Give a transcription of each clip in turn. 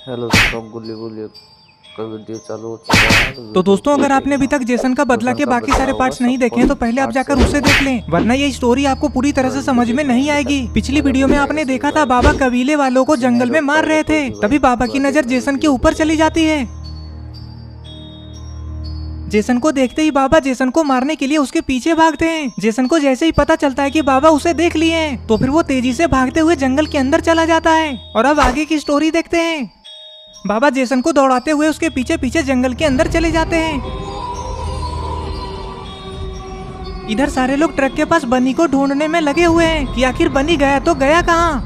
Hello दोस्तों, गुल्ली गुल्ली का वीडियो चालू हो चुका है। तो दोस्तों, अगर आपने अभी तक जेसन का बदला के बाकी सारे पार्ट्स नहीं देखे हैं तो पहले आप जाकर उसे देख लें, वरना ये स्टोरी आपको पूरी तरह से समझ में नहीं आएगी। पिछली वीडियो में आपने देखा था बाबा कबीले वालों को जंगल में मार रहे थे, तभी बाबा की नजर जेसन के ऊपर चली जाती है। जेसन को देखते ही बाबा जेसन को मारने के लिए उसके पीछे भागते हैं। जेसन को जैसे ही पता चलता है कि बाबा उसे देख लिए हैं, तो फिर वो तेजी से भागते हुए जंगल के अंदर चला जाता है। और अब आगे की स्टोरी देखते हैं। बाबा जेसन को दौड़ाते हुए उसके पीछे पीछे जंगल के अंदर चले जाते हैं। इधर सारे लोग ट्रक के पास बनी को ढूंढने में लगे हुए हैं कि आखिर बनी गया तो गया कहाँ।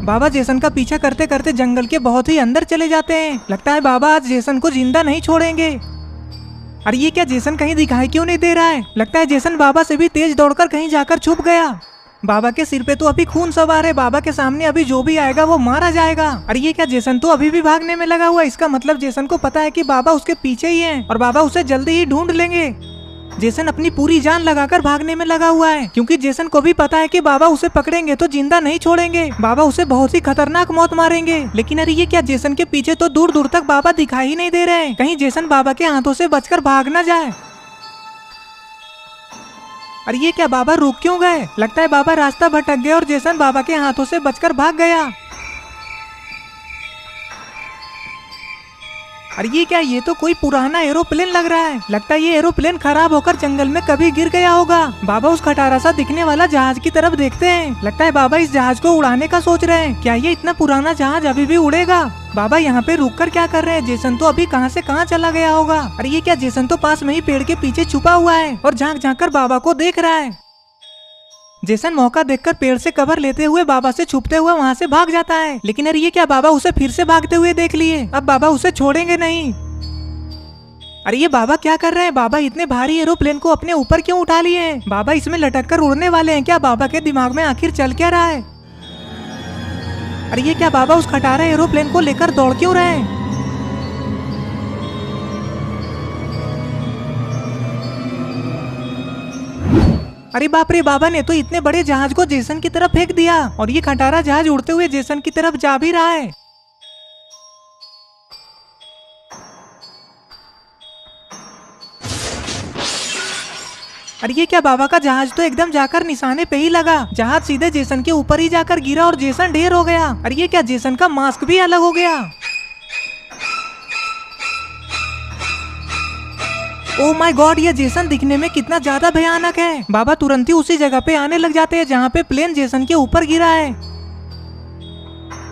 बाबा जेसन का पीछा करते करते जंगल के बहुत ही अंदर चले जाते हैं। लगता है बाबा आज जेसन को जिंदा नहीं छोड़ेंगे। अरे ये क्या, जेसन कहीं दिखाई क्यों नहीं दे रहा है? लगता है जेसन बाबा से भी तेज दौड़कर कहीं जाकर छुप गया। बाबा के सिर पे तो अभी खून सवार है, बाबा के सामने अभी जो भी आएगा वो मारा जाएगा। अरे ये क्या, जेसन तो अभी भी भागने में लगा हुआ है। इसका मतलब जेसन को पता है कि बाबा उसके पीछे ही है और बाबा उसे जल्दी ही ढूंढ लेंगे। जेसन अपनी पूरी जान लगाकर भागने में लगा हुआ है, क्योंकि जेसन को भी पता है कि बाबा उसे पकड़ेंगे तो जिंदा नहीं छोड़ेंगे, बाबा उसे बहुत ही खतरनाक मौत मारेंगे। लेकिन अरे ये क्या, जेसन के पीछे तो दूर दूर तक बाबा दिखाई ही नहीं दे रहे हैं। कहीं जेसन बाबा के हाथों से बचकर भाग ना जाए। अरे ये क्या, बाबा रुक क्यों गए? लगता है बाबा रास्ता भटक गए और जेसन बाबा के हाथों से बचकर भाग गया। अरे ये क्या, ये तो कोई पुराना एरोप्लेन लग रहा है। लगता है ये एरोप्लेन खराब होकर जंगल में कभी गिर गया होगा। बाबा उस खटारा सा दिखने वाला जहाज की तरफ देखते हैं। लगता है बाबा इस जहाज को उड़ाने का सोच रहे हैं। क्या ये इतना पुराना जहाज अभी भी उड़ेगा? बाबा यहाँ पे रुककर क्या कर रहे हैं? जेसन तो अभी कहाँ से कहाँ चला गया होगा। अरे ये क्या, जेसन तो पास में ही पेड़ के पीछे छुपा हुआ है और झांक झांक कर बाबा को देख रहा है। जेसन मौका देखकर पेड़ से कवर लेते हुए बाबा से छुपते हुए वहाँ से भाग जाता है। लेकिन अरे ये क्या, बाबा उसे फिर से भागते हुए देख लिए। अब बाबा उसे छोड़ेंगे नहीं। अरे ये बाबा क्या कर रहे हैं? बाबा इतने भारी एरोप्लेन को अपने ऊपर क्यों उठा लिए हैं? बाबा इसमें लटक कर उड़ने वाले हैं क्या? बाबा के दिमाग में आखिर चल क्या रहा है? अरे ये क्या, बाबा उस खटारा एरोप्लेन को लेकर दौड़ क्यों रहे हैं? अरे बाप रे, बाबा ने तो इतने बड़े जहाज को जेसन की तरफ फेंक दिया और ये खटारा जहाज उड़ते हुए जेसन की तरफ जा भी रहा है। अरे ये क्या, बाबा का जहाज तो एकदम जाकर निशाने पे ही लगा। जहाज सीधे जेसन के ऊपर ही जाकर गिरा और जेसन ढेर हो गया। अरे ये क्या, जेसन का मास्क भी अलग हो गया। ओ माय गॉड, ये जेसन दिखने में कितना ज्यादा भयानक है। बाबा तुरंत ही उसी जगह पे आने लग जाते हैं जहाँ पे प्लेन जेसन के ऊपर गिरा है।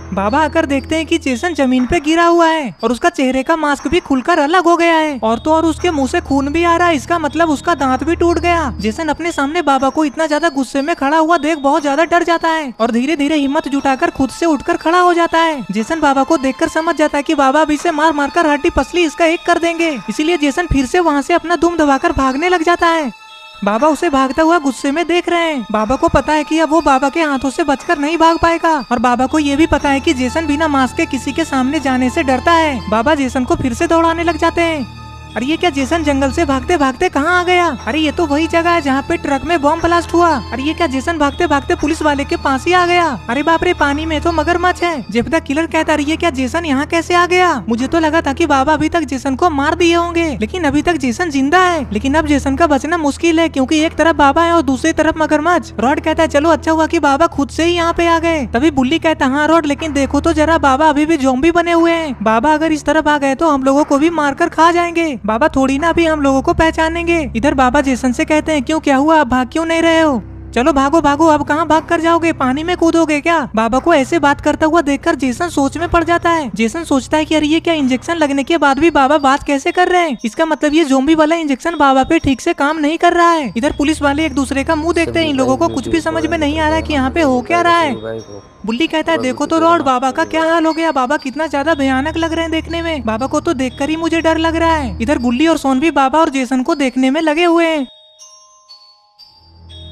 बाबा आकर देखते हैं कि जेसन जमीन पे गिरा हुआ है और उसका चेहरे का मास्क भी खुलकर अलग हो गया है और तो और उसके मुंह से खून भी आ रहा है। इसका मतलब उसका दांत भी टूट गया। जेसन अपने सामने बाबा को इतना ज्यादा गुस्से में खड़ा हुआ देख बहुत ज्यादा डर जाता है और धीरे धीरे हिम्मत जुटाकर खुद से उठकर खड़ा हो जाता है। जेसन बाबा को देखकर समझ जाता है कि बाबा अभी से मार मारकर हड्डी पसली इसका एक कर देंगे। इसीलिए जेसन फिर से वहाँ से अपना दुम दबाकर भागने लग जाता है। बाबा उसे भागता हुआ गुस्से में देख रहे हैं। बाबा को पता है कि अब वो बाबा के हाथों से बचकर नहीं भाग पाएगा और बाबा को ये भी पता है कि जेसन बिना मास्क के किसी के सामने जाने से डरता है। बाबा जेसन को फिर से दौड़ाने लग जाते हैं। अरे ये क्या, जेसन जंगल से भागते भागते कहाँ आ गया? अरे ये तो वही जगह है जहाँ पे ट्रक में बॉम्ब ब्लास्ट हुआ। अरे ये क्या, जेसन भागते भागते पुलिस वाले के पास ही आ गया। अरे बाप रे, पानी में तो मगरमच्छ है। जेफ द किलर कहता है, ये क्या, जेसन यहाँ कैसे आ गया? मुझे तो लगा था कि बाबा अभी तक जेसन को मार दिए होंगे, लेकिन अभी तक जेसन जिंदा है। लेकिन अब जेसन का बचना मुश्किल है, क्योंकि एक तरफ बाबा है और दूसरी तरफ मगरमच्छ। रॉड कहता है, चलो अच्छा हुआ कि बाबा खुद से ही यहाँ पे आ गए। तभी बुल्ली कहता है, हाँ रॉड, लेकिन देखो तो जरा, बाबा अभी भी ज़ॉम्बी बने हुए हैं। बाबा अगर इस तरफ आ गए तो हम लोगों को भी मारकर खा जाएंगे। बाबा थोड़ी ना हम लोगों को पहचानेंगे। इधर बाबा जेसन से कहते हैं, क्यों, क्या हुआ, आप भाग क्यों नहीं रहे हो? चलो भागो भागो, अब कहाँ भाग कर जाओगे? पानी में कूदोगे क्या? बाबा को ऐसे बात करता हुआ देखकर जेसन सोच में पड़ जाता है। जेसन सोचता है कि अरे ये क्या, इंजेक्शन लगने के बाद भी बाबा बात कैसे कर रहे हैं? इसका मतलब ये ज़ॉम्बी वाला इंजेक्शन बाबा पे ठीक से काम नहीं कर रहा है। इधर पुलिस वाले एक दूसरे का मुंह देखते हैं। इन लोगों को कुछ भी समझ में नहीं आ रहा है कि यहाँ पे हो क्या रहा है। बुल्ली कहता है, देखो तो रॉड, बाबा का क्या हाल हो गया। बाबा कितना ज्यादा भयानक लग रहे हैं देखने में। बाबा को तो देखकर ही मुझे डर लग रहा है। इधर गुल्ली और सोन भी बाबा और जेसन को देखने में लगे हुए हैं।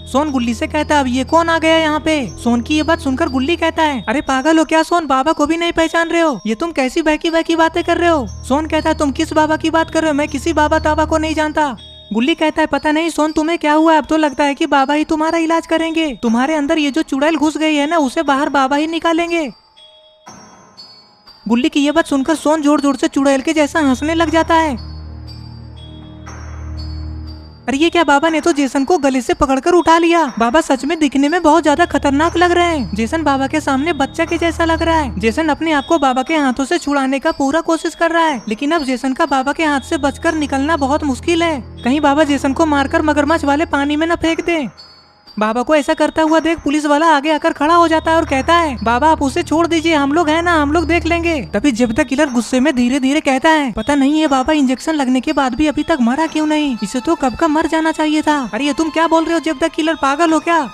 सोन गुल्ली से कहता है, अब ये कौन आ गया यहाँ पे? सोन की ये बात सुनकर गुल्ली कहता है, अरे पागल हो क्या सोन, बाबा को भी नहीं पहचान रहे हो? ये तुम कैसी बहकी बहकी बातें कर रहे हो? सोन कहता है, तुम किस बाबा की बात कर रहे हो? मैं किसी बाबा ताबा को नहीं जानता। गुल्ली कहता है, पता नहीं सोन तुम्हें क्या हुआ, अब तो लगता है कि बाबा ही तुम्हारा इलाज करेंगे। तुम्हारे अंदर ये जो चुड़ैल घुस गई है ना, उसे बाहर बाबा ही निकालेंगे। गुल्ली की ये बात सुनकर सोन जोर जोर से चुड़ैल के जैसा हंसने लग जाता है। अरे ये क्या, बाबा ने तो जेसन को गले से पकड़कर उठा लिया। बाबा सच में दिखने में बहुत ज्यादा खतरनाक लग रहे हैं। जेसन बाबा के सामने बच्चा के जैसा लग रहा है। जेसन अपने आप को बाबा के हाथों से छुड़ाने का पूरा कोशिश कर रहा है, लेकिन अब जेसन का बाबा के हाथ से बचकर निकलना बहुत मुश्किल है। कहीं बाबा जेसन को मारकर मगरमच्छ वाले पानी में न फेंक दे। बाबा को ऐसा करता हुआ देख पुलिस वाला आगे आकर खड़ा हो जाता है और कहता है, बाबा आप उसे छोड़ दीजिए, हम लोग हैं ना, हम लोग देख लेंगे। तभी जब तक किलर गुस्से में धीरे धीरे कहता है, पता नहीं है बाबा इंजेक्शन लगने के बाद भी अभी तक मरा क्यों नहीं, इसे तो कब का मर जाना चाहिए था। अरे ये तुम क्या बोल रहे हो जब तक किलर, पागल हो क्या?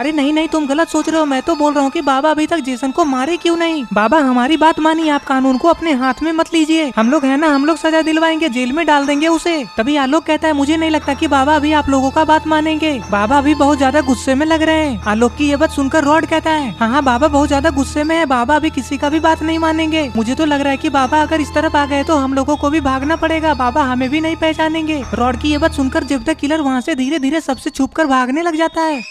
अरे नहीं नहीं, तुम गलत सोच रहे हो। मैं तो बोल रहा हूँ कि बाबा अभी तक जेसन को मारे क्यों नहीं। बाबा हमारी बात मानिए, आप कानून को अपने हाथ में मत लीजिए। हम लोग है ना, हम लोग सजा दिलवाएंगे, जेल में डाल देंगे उसे। तभी आलोक कहता है, मुझे नहीं लगता कि बाबा अभी आप लोगों का बात मानेंगे। बाबा अभी बहुत ज्यादा गुस्से में लग रहे हैं। आलोक की ये बात सुनकर रॉड कहता है, हाँ बाबा बहुत ज्यादा गुस्से में है, बाबा अभी किसी का भी बात नहीं मानेंगे। मुझे तो लग रहा है कि बाबा अगर इस तरफ आ गए तो हम लोगों को भी भागना पड़ेगा, बाबा हमें भी नहीं पहचानेंगे। रॉड की ये बात सुनकर जब तक किलर वहाँ से धीरे धीरे सबसे छुप कर भागने लग जाता है।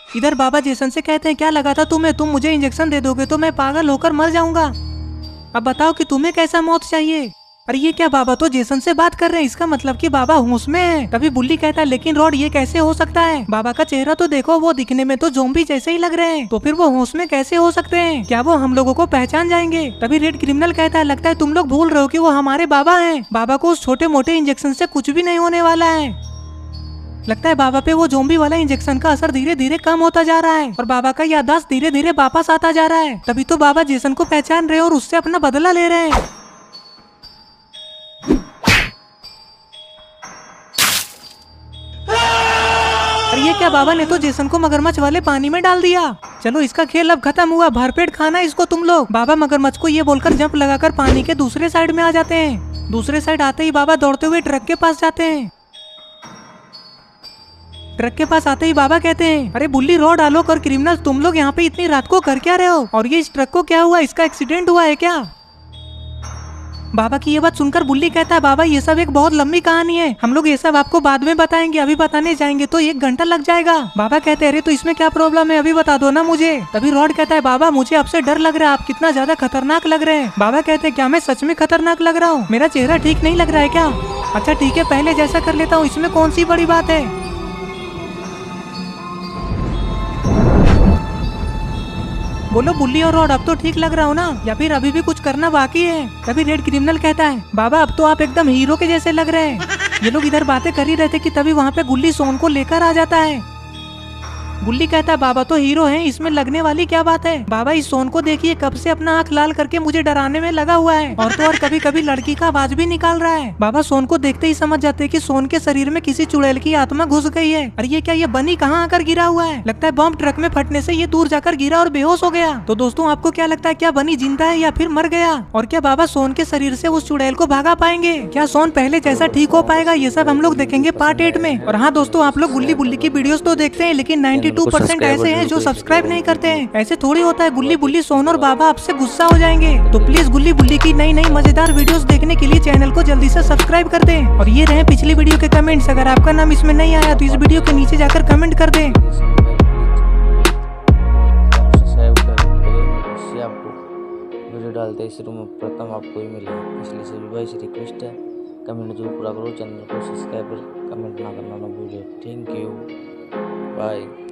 इधर बाबा जेसन से कहते हैं, क्या लगा था तुम्हें, तुम मुझे इंजेक्शन दे दोगे तो मैं पागल होकर मर जाऊंगा। अब बताओ कि तुम्हें कैसा मौत चाहिए। अरे ये क्या, बाबा तो जेसन से बात कर रहे हैं, इसका मतलब कि बाबा होश में है। तभी बुल्ली कहता है, लेकिन रॉड ये कैसे हो सकता है, बाबा का चेहरा तो देखो, वो दिखने में तो ज़ॉम्बी जैसे ही लग रहे हैं, तो फिर वो होश में कैसे हो सकते हैं, क्या वो हम लोगों को पहचान जाएंगे। तभी रेड क्रिमिनल कहता है, लगता है तुम लोग भूल रहे हो कि वो हमारे बाबा है, बाबा को उस छोटे मोटे इंजेक्शन से कुछ भी नहीं होने वाला है। लगता है बाबा पे वो ज़ॉम्बी वाला इंजेक्शन का असर धीरे धीरे कम होता जा रहा है और बाबा का याददाश्त धीरे धीरे वापस आता जा रहा है। तभी तो बाबा जेसन को पहचान रहे हैं और उससे अपना बदला ले रहे हैं। और ये क्या, बाबा ने तो जेसन को मगरमच्छ वाले पानी में डाल दिया। चलो इसका खेल अब खत्म हुआ, भरपेट खाना इसको तुम लोग। बाबा मगरमच्छ को ये बोलकर जंप लगाकर पानी के दूसरे साइड में आ जाते हैं। दूसरे साइड आते ही बाबा दौड़ते हुए ट्रक के पास जाते हैं। ट्रक के पास आते ही बाबा कहते हैं, अरे बुल्ली, रॉड, आलोक और क्रिमिनल, तुम लोग यहाँ पे इतनी रात को कर क्या रहे हो, और ये इस ट्रक को क्या हुआ, इसका एक्सीडेंट हुआ है क्या? बाबा की ये बात सुनकर बुल्ली कहता है, बाबा ये सब एक बहुत लंबी कहानी है, हम लोग ये सब आपको बाद में बताएंगे, अभी बताने जाएंगे तो 1 घंटा लग जाएगा। बाबा कहते हैं, अरे तो इसमें क्या प्रॉब्लम है, अभी बता दो ना मुझे। तभी रॉड कहता है, बाबा मुझे आपसे डर लग रहा है, आप कितना ज्यादा खतरनाक लग रहे हैं। बाबा कहते हैं, क्या मैं सच में खतरनाक लग रहा हूँ, मेरा चेहरा ठीक नहीं लग रहा है क्या? अच्छा ठीक है, पहले जैसा कर लेता हूँ, इसमें कौन सी बड़ी बात है। बोलो बुल्ली और रॉड, अब तो ठीक लग रहा हो ना, या फिर अभी भी कुछ करना बाकी है? तभी रेड क्रिमिनल कहता है, बाबा अब तो आप एकदम हीरो के जैसे लग रहे हैं। ये लोग इधर बातें कर ही रहे थे कि तभी वहाँ पे गुल्ली सोन को लेकर आ जाता है। गुल्ली कहता है, बाबा तो हीरो हैं, इसमें लगने वाली क्या बात है। बाबा इस सोन को देखिए, कब से अपना आंख लाल करके मुझे डराने में लगा हुआ है, और तो और कभी कभी लड़की का आवाज भी निकाल रहा है। बाबा सोन को देखते ही समझ जाते हैं कि सोन के शरीर में किसी चुड़ैल की आत्मा घुस गई है। और ये क्या, ये बनी कहाँ आकर गिरा हुआ है, लगता है बम ट्रक में फटने से ये दूर जाकर गिरा और बेहोश हो गया। तो दोस्तों आपको क्या लगता है, क्या बनी जिंदा है या फिर मर गया, और क्या बाबा सोन के शरीर से उस चुड़ैल को भागा पाएंगे, क्या सोन पहले जैसा ठीक हो पाएगा, ये सब हम लोग देखेंगे पार्ट 8 में। और हाँ दोस्तों, आप लोग गुल्ली बुल्ली की वीडियोस तो देखते हैं, लेकिन 92% ऐसे हैं जो सब्सक्राइब नहीं करते हैं। ऐसे थोड़ी होता है, गुल्ली बुल्ली, सोन और बाबा आपसे गुस्सा हो जाएंगे। तो प्लीज गुल्ली बुल्ली की नई नई मजेदार वीडियोस देखने के लिए चैनल को जल्दी से सब्सक्राइब कर दें। और ये रहे पिछली वीडियो के कमेंट्स, अगर आपका नाम इसमें नहीं आया तो इस वीडियो के नीचे जाकर कमेंट कर दें। सब्सक्राइब करें, इससे आपको वीडियो डालते ही शुरू में प्रथम आपको ही मिले, इसलिए सभी भाई से रिक्वेस्ट है, कमेंट जरूर पूरा करो, चैनल को सब्सक्राइब कमेंट ना करना ना भूलिए। Thank you, bye.